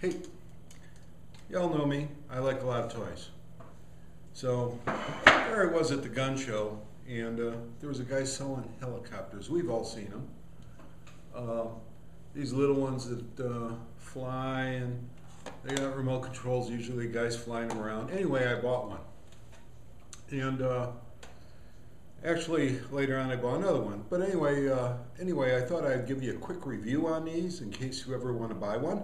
Hey, y'all know me. I like a lot of toys. So there I was at the gun show, and there was a guy selling helicopters. We've all seen them. These little ones that fly, and they got remote controls. Usually guys flying them around. Anyway, I bought one. And actually, later on I bought another one. But anyway, I thought I'd give you a quick review on these in case you ever want to buy one.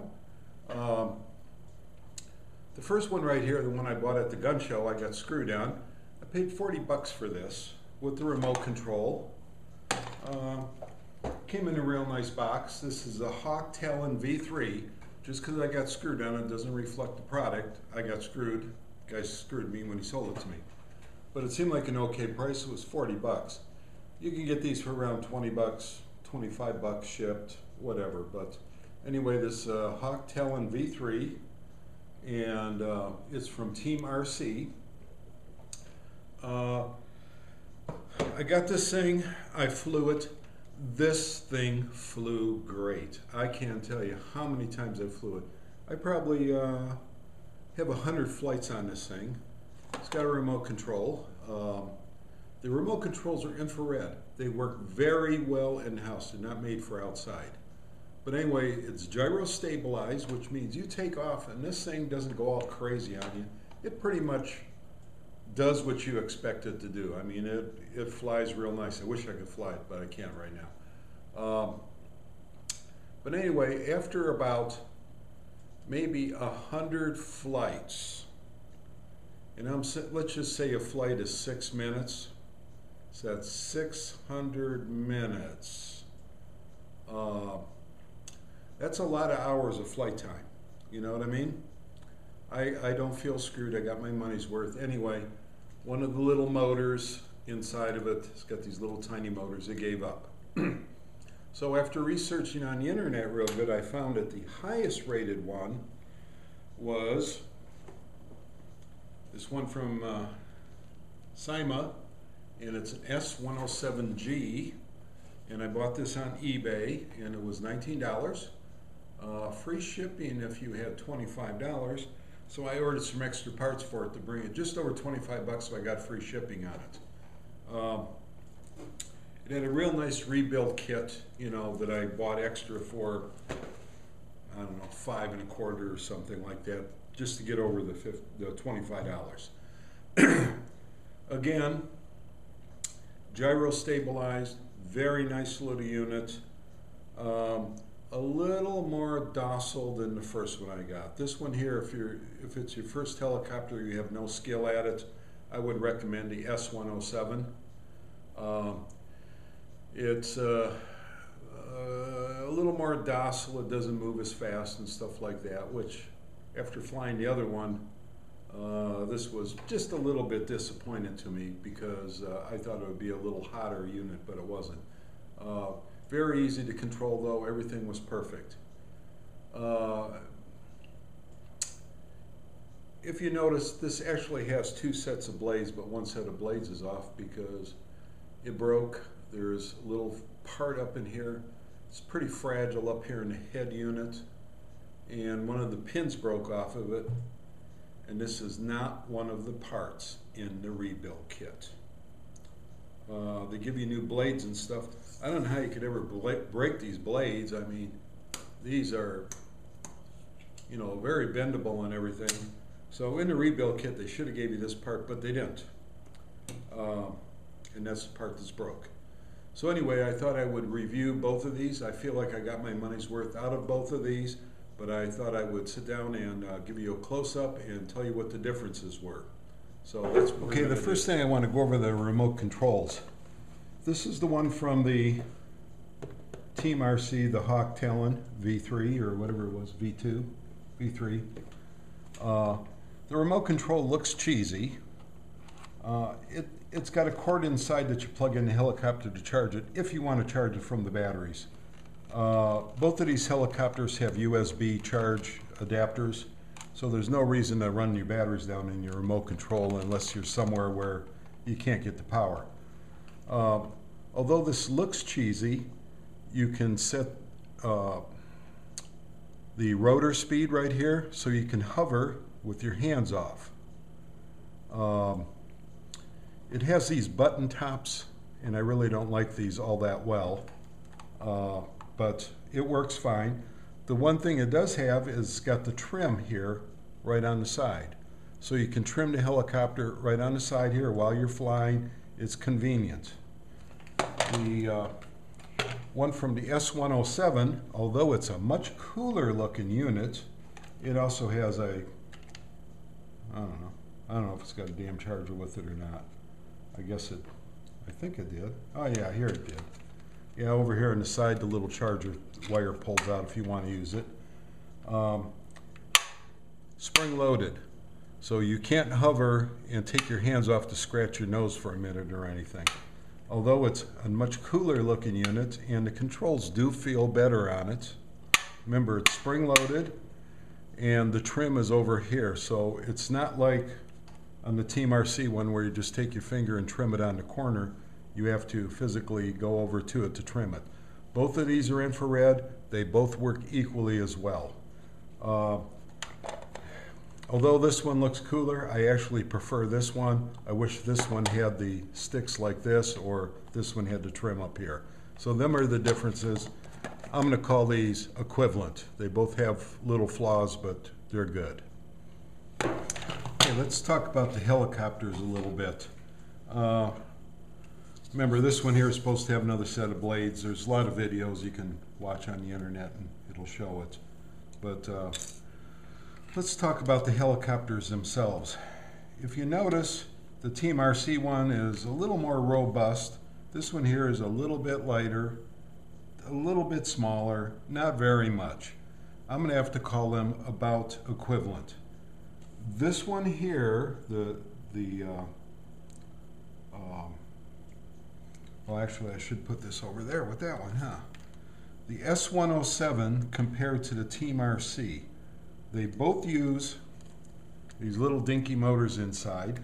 The first one right here, the one I bought at the gun show, I got screwed on. I paid 40 bucks for this with the remote control. Came in a real nice box. This is a Talon V3. Just because I got screwed on it doesn't reflect the product. I got screwed. The guy screwed me when he sold it to me. But it seemed like an okay price. It was 40 bucks. You can get these for around 20 bucks, 25 bucks shipped, whatever. But anyway, this Talon V3, and it's from Team RC. I got this thing, I flew it. This thing flew great. I can't tell you how many times I flew it. I probably have 100 flights on this thing. It's got a remote control. The remote controls are infrared. They work very well in-house. They're not made for outside. But anyway, it's gyro stabilized, which means you take off and this thing doesn't go all crazy on you. It pretty much does what you expect it to do. I mean, it flies real nice. I wish I could fly it, but I can't right now. But anyway, after about maybe 100 flights, and let's just say a flight is 6 minutes, so that's 600 minutes. That's a lot of hours of flight time. You know what I mean? I don't feel screwed. I got my money's worth. Anyway, one of the little motors inside of it, it's got these little tiny motors, it gave up. So after researching on the internet real good, I found that the highest rated one was this one from SYMA, and it's an S107G, and I bought this on eBay, and it was $19. Free shipping if you had $25. So I ordered some extra parts for it to bring it just over 25 bucks, so I got free shipping on it. It had a real nice rebuild kit, you know, that I bought extra for, I don't know, $5 1/4 or something like that, just to get over the $25. Again, gyro stabilized, very nice little unit. A little more docile than the first one I got. This one here, if it's your first helicopter, you have no skill at it, I would recommend the S107. It's a little more docile. It doesn't move as fast and stuff like that, which after flying the other one, this was just a little bit disappointing to me because I thought it would be a little hotter unit, but it wasn't. Very easy to control though, everything was perfect. If you notice, this actually has 2 sets of blades, but one set of blades is off because it broke. There's a little part up in here. It's pretty fragile up here in the head unit, and one of the pins broke off of it, and this is not one of the parts in the rebuild kit. They give you new blades and stuff. I don't know how you could ever break these blades. I mean, these are, you know, very bendable and everything. So in the rebuild kit, they should have gave you this part, but they didn't. And that's the part that's broke. So anyway, I thought I would review both of these. I feel like I got my money's worth out of both of these, but I thought I would sit down and give you a close-up and tell you what the differences were. So that's what okay. The first thing I want to go over the remote controls. This is the one from the Team RC, the Talon V3 or whatever it was, V2, V3. The remote control looks cheesy. It's got a cord inside that you plug in the helicopter to charge it if you want to charge it from the batteries. Both of these helicopters have USB charge adapters, so there's no reason to run your batteries down in your remote control unless you're somewhere where you can't get the power. Although this looks cheesy, you can set the rotor speed right here, so you can hover with your hands off. It has these button tops, and I really don't like these all that well, but it works fine. The one thing it does have is it's got the trim here right on the side. So you can trim the helicopter right on the side here while you're flying. It's convenient. The one from the S107, although it's a much cooler looking unit, it also has a, I don't know if it's got a damn charger with it or not. I think it did. Oh yeah, here it did. Yeah, over here on the side, the little charger wire pulls out if you want to use it. Spring loaded. So you can't hover and take your hands off to scratch your nose for a minute or anything. Although it's a much cooler looking unit and the controls do feel better on it. Remember, it's spring loaded and the trim is over here. So it's not like on the Team RC one where you just take your finger and trim it on the corner. You have to physically go over to it to trim it. Both of these are infrared. They both work equally as well. Although this one looks cooler, I actually prefer this one. I wish this one had the sticks like this, or this one had the trim up here. So them are the differences. I'm going to call these equivalent. They both have little flaws, but they're good. Okay, let's talk about the helicopters a little bit. Remember, this one here is supposed to have another set of blades. There's a lot of videos you can watch on the internet and it'll show it. But let's talk about the helicopters themselves. If you notice, the Team RC one is a little more robust. This one here is a little bit lighter, a little bit smaller, not very much. I'm going to have to call them about equivalent. This one here, well, actually, I should put this over there with that one, huh? The S107 compared to the Team RC. They both use these little dinky motors inside.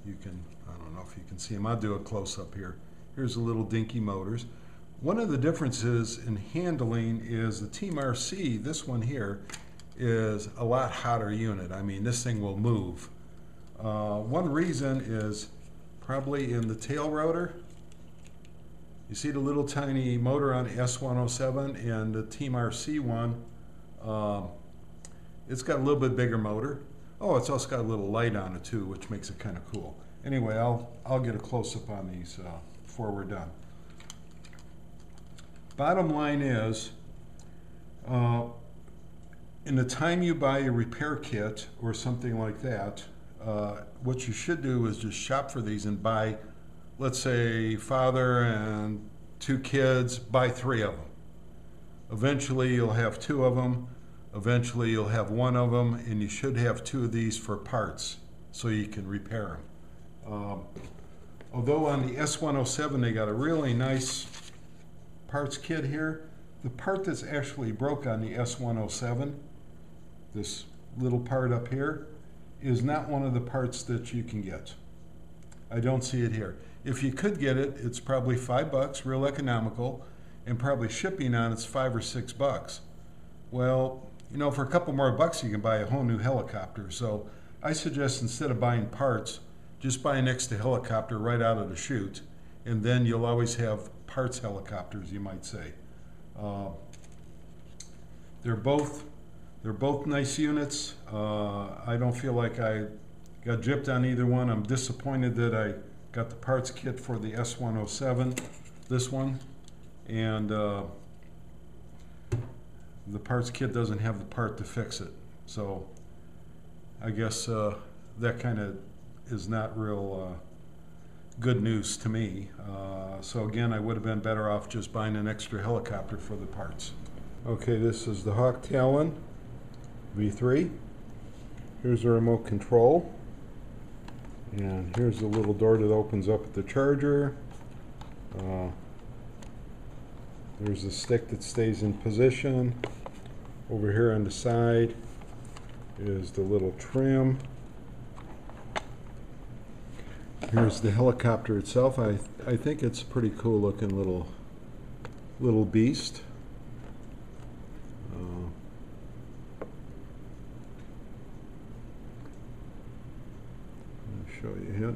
You can, I don't know if you can see them. I'll do a close-up here. Here's the little dinky motors. One of the differences in handling is the Team RC, this one here, is a lot hotter unit. I mean, this thing will move. One reason is probably in the tail rotor. You see the little tiny motor on the S107 and the Team RC one. It's got a little bit bigger motor. Oh, it's also got a little light on it too, which makes it kind of cool. Anyway, I'll get a close-up on these before we're done. Bottom line is, in the time you buy a repair kit or something like that, what you should do is just shop for these and buy, let's say, father and 2 kids, buy 3 of them. Eventually you'll have 2 of them. Eventually you'll have 1 of them, and you should have 2 of these for parts so you can repair them. Although on the S107 they got a really nice parts kit here, the part that's actually broke on the S107, this little part up here, is not one of the parts that you can get. I don't see it here. If you could get it, it's probably $5, real economical, and probably shipping on it's $5 or $6. Well, you know, for a couple more bucks you can buy a whole new helicopter. So I suggest instead of buying parts, just buy an extra helicopter right out of the chute, and then you'll always have parts helicopters, you might say. They're both nice units. I don't feel like I got gypped on either one. I'm disappointed that I got the parts kit for the S107, this one, and the parts kit doesn't have the part to fix it. So I guess that kind of is not real good news to me. So again, I would have been better off just buying an extra helicopter for the parts. Okay, this is the Hawk Talon V3. Here's the remote control. And here's the little door that opens up at the charger. There's the stick that stays in position. Over here on the side is the little trim. Here's the helicopter itself. I think it's a pretty cool looking little beast. show you it.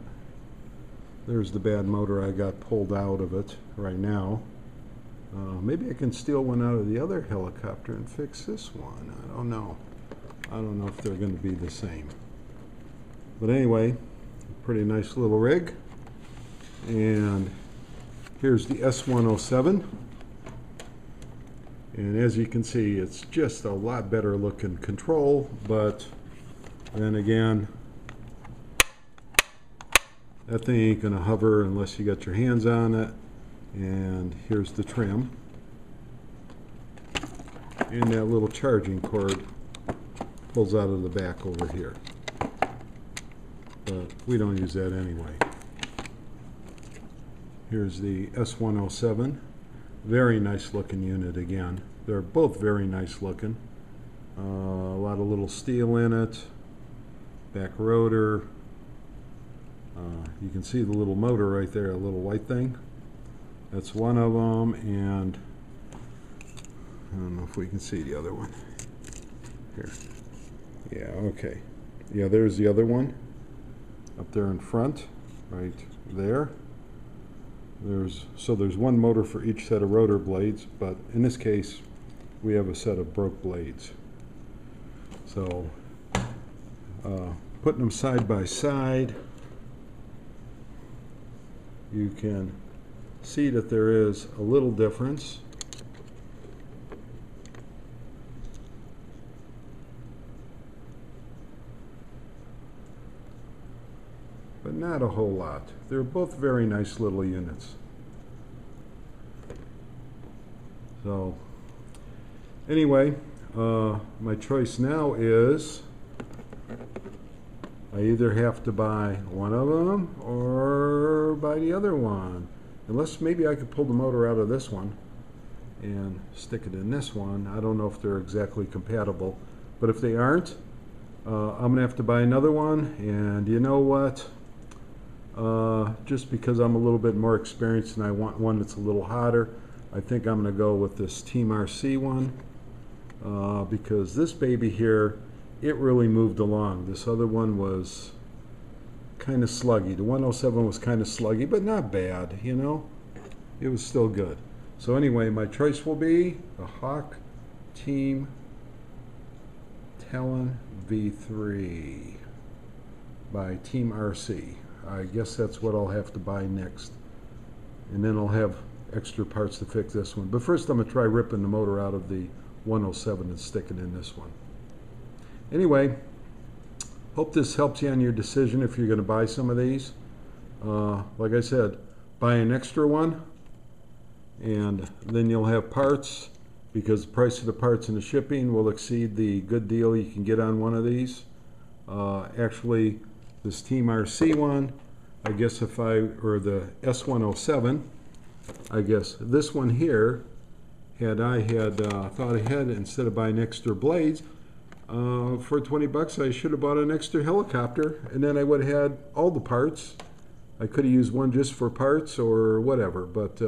There's the bad motor I got pulled out of it right now. Maybe I can steal one out of the other helicopter and fix this one. I don't know. I don't know if they're going to be the same. But anyway, pretty nice little rig. And here's the S107. And as you can see, it's just a lot better looking control, but then again, that thing ain't gonna hover unless you got your hands on it. And here's the trim. And that little charging cord pulls out of the back over here. But we don't use that anyway. Here's the S107. Very nice looking unit again. They're both very nice looking. A lot of little steel in it. Back rotor. You can see the little motor right there, a little white thing. That's one of them, and I don't know if we can see the other one. Here. Yeah, okay. Yeah, there's the other one. Up there in front, right there. There's one motor for each set of rotor blades, but in this case, we have a set of broke blades. So, putting them side by side, you can see that there is a little difference. But not a whole lot. They're both very nice little units. So, anyway, my choice now is I either have to buy one of them or buy the other one. Unless maybe I could pull the motor out of this one and stick it in this one. I don't know if they're exactly compatible, but if they aren't, I'm gonna have to buy another one. And you know what? Just because I'm a little bit more experienced and I want one that's a little hotter, I think I'm gonna go with this Team RC one, because this baby here, it really moved along. This other one was kind of sluggy. The 107 was kind of sluggy, but not bad, you know? It was still good. So anyway, my choice will be the Hawk Team Talon V3 by Team RC. I guess that's what I'll have to buy next. And then I'll have extra parts to fix this one. But first I'm going to try ripping the motor out of the 107 and sticking in this one. Anyway, hope this helps you on your decision if you're going to buy some of these. Like I said, buy an extra one, and then you'll have parts, because the price of the parts and the shipping will exceed the good deal you can get on one of these. Actually, this Team RC one, I guess or the S107, I guess this one here, had I thought ahead, instead of buying extra blades, for 20 bucks I should have bought an extra helicopter, and then I would have had all the parts. I could have used one just for parts or whatever, but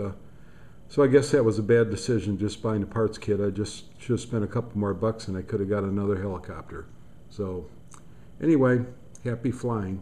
so I guess that was a bad decision, just buying the parts kit. I just should have spent a couple more bucks and I could have got another helicopter. So anyway, happy flying.